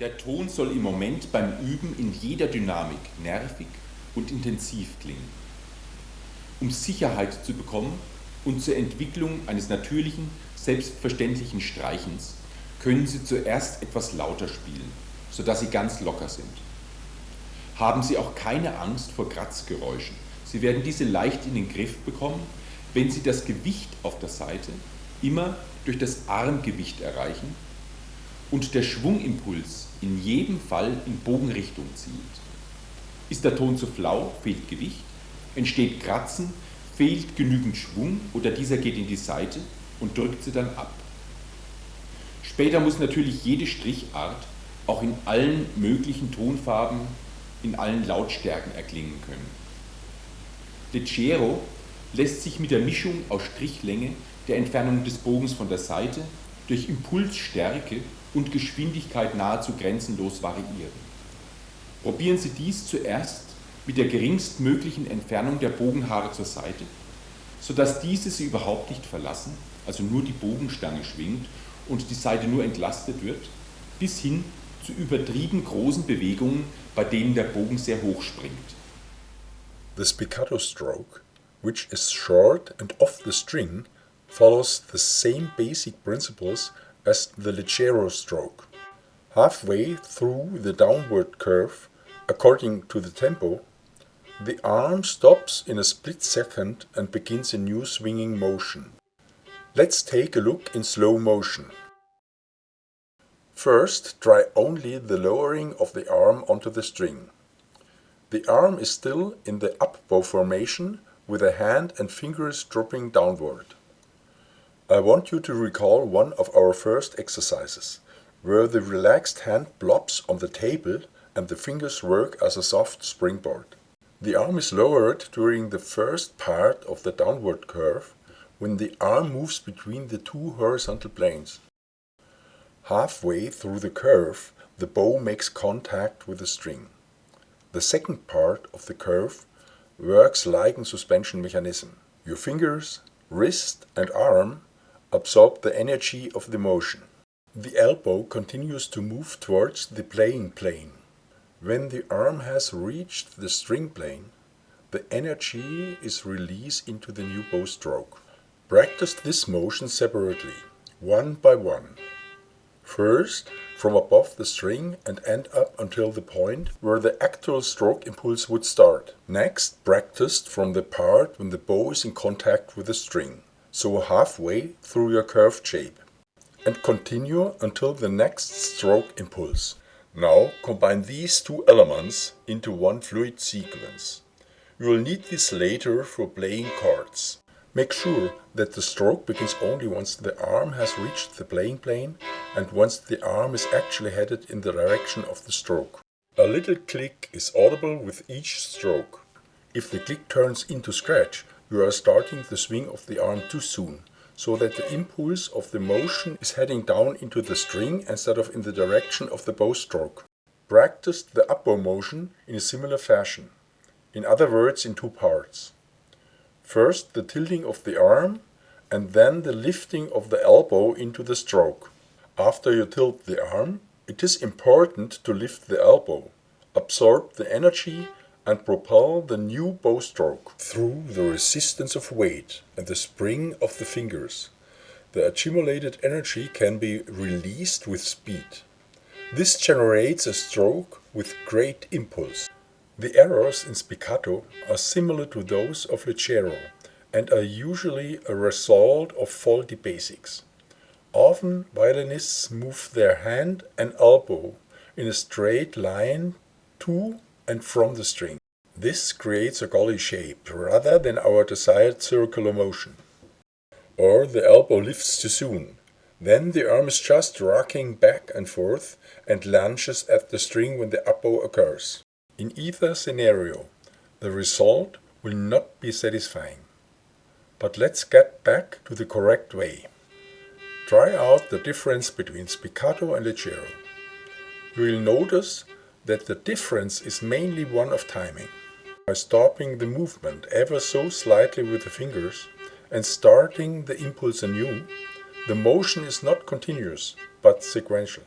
Der Ton soll im Moment beim Üben in jeder Dynamik nervig und intensiv klingen. Um Sicherheit zu bekommen und zur Entwicklung eines natürlichen, selbstverständlichen Streichens können Sie zuerst etwas lauter spielen, sodass Sie ganz locker sind. Haben Sie auch keine Angst vor Kratzgeräuschen. Sie werden diese leicht in den Griff bekommen, wenn Sie das Gewicht auf der Saite immer durch das Armgewicht erreichen und der Schwungimpuls in jedem Fall in Bogenrichtung zielt. Ist der Ton zu flau, fehlt Gewicht, entsteht Kratzen, fehlt genügend Schwung oder dieser geht in die Saite und drückt sie dann ab. Später muss natürlich jede Strichart auch in allen möglichen Tonfarben, in allen Lautstärken erklingen können. Leggero lässt sich mit der Mischung aus Strichlänge, der Entfernung des Bogens von der Saite, durch Impulsstärke und Geschwindigkeit nahezu grenzenlos variieren. Probieren Sie dies zuerst mit der geringstmöglichen Entfernung der Bogenhaare zur Saite, sodass diese Sie überhaupt nicht verlassen, also nur die Bogenstange schwingt und die Saite nur entlastet wird, bis hin zu übertrieben großen Bewegungen, bei denen der Bogen sehr hoch springt. The spiccato stroke, which is short and off the string, follows the same basic principles as the leggero stroke. Halfway through the downward curve, according to the tempo, the arm stops in a split second and begins a new swinging motion. Let's take a look in slow motion. First, try only the lowering of the arm onto the string. The arm is still in the up bow formation with the hand and fingers dropping downward. I want you to recall one of our first exercises, where the relaxed hand blobs on the table and the fingers work as a soft springboard. The arm is lowered during the first part of the downward curve when the arm moves between the two horizontal planes. Halfway through the curve, the bow makes contact with the string. The second part of the curve works like a suspension mechanism. Your fingers, wrist and arm absorb the energy of the motion. The elbow continues to move towards the playing plane. When the arm has reached the string plane, the energy is released into the new bow stroke. Practice this motion separately, one by one. First, from above the string and end up until the point where the actual stroke impulse would start. Next, practice from the part when the bow is in contact with the string, so halfway through your curved shape, and continue until the next stroke impulse. Now combine these two elements into one fluid sequence. You will need this later for playing cards. Make sure that the stroke begins only once the arm has reached the playing plane and once the arm is actually headed in the direction of the stroke. A little click is audible with each stroke. If the click turns into scratch, you are starting the swing of the arm too soon, so that the impulse of the motion is heading down into the string instead of in the direction of the bow stroke. Practice the up bow motion in a similar fashion, in other words in two parts. First the tilting of the arm and then the lifting of the elbow into the stroke. After you tilt the arm, it is important to lift the elbow, absorb the energy and propel the new bow stroke through the resistance of weight and the spring of the fingers. The accumulated energy can be released with speed. This generates a stroke with great impulse. The errors in spiccato are similar to those of leggero and are usually a result of faulty basics. Often violinists move their hand and elbow in a straight line to and from the string. This creates a gully shape rather than our desired circular motion. Or the elbow lifts too soon. Then the arm is just rocking back and forth and lunges at the string when the up bow occurs. In either scenario, the result will not be satisfying. But let's get back to the correct way. Try out the difference between spiccato and leggero. You will notice that the difference is mainly one of timing. By stopping the movement ever so slightly with the fingers and starting the impulse anew, the motion is not continuous but sequential.